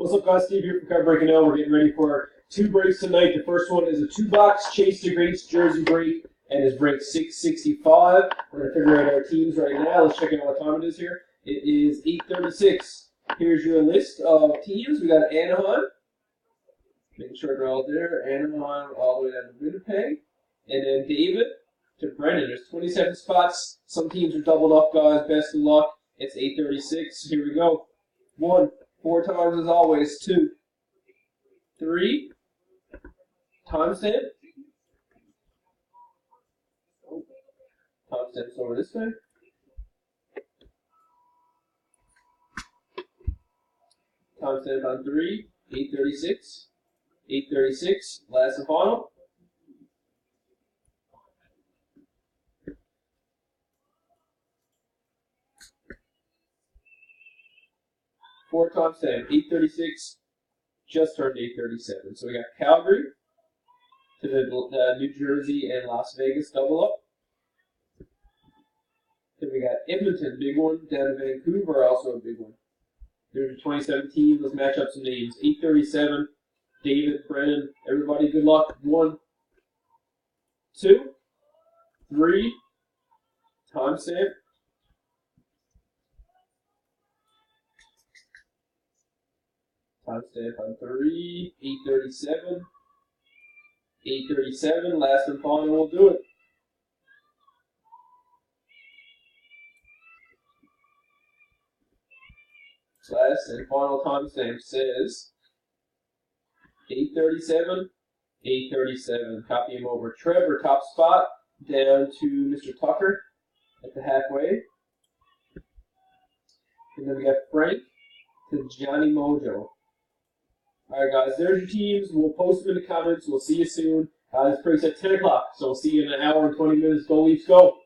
What's up, guys? Steve here from Card Breaking Now. We're getting ready for our two breaks tonight. The first one is a two-box Chase the Greats jersey break, and is break 665. We're going to figure out our teams right now. Let's check out what time it is here. It is 8:36. Here's your list of teams. We got Anaheim. Making sure they're all there. Anaheim all the way down to Winnipeg. And then David to Brendan. There's 27 spots. Some teams are doubled up, guys. Best of luck. It's 8:36. Here we go. 1. 4 times as always. 2. 3. Timestamp. Oh, timestamp's over this way. Timestamp on 3. 8:36. 8:36. Last and final. 4 timestamp. 8:36. Just turned 8:37. So we got Calgary to the New Jersey and Las Vegas double up. Then we got Edmonton, big one, down to Vancouver, also a big one. There's a 2017. Let's match up some names. 8:37. David, Brennan, everybody, good luck. 1, 2, 3. Timestamp. Timestamp on 3. 8:37. 8:37. Last and final will do it. Last and final timestamp says 8:37. 8:37. Copy him over. Trevor, top spot, down to Mr. Tucker at the halfway. And then we got Frank to Johnny Mojo. Alright, guys, there's your teams. We'll post them in the comments. We'll see you soon. This breaks at 10 o'clock, so we'll see you in an hour and 20 minutes. Go Leafs, go!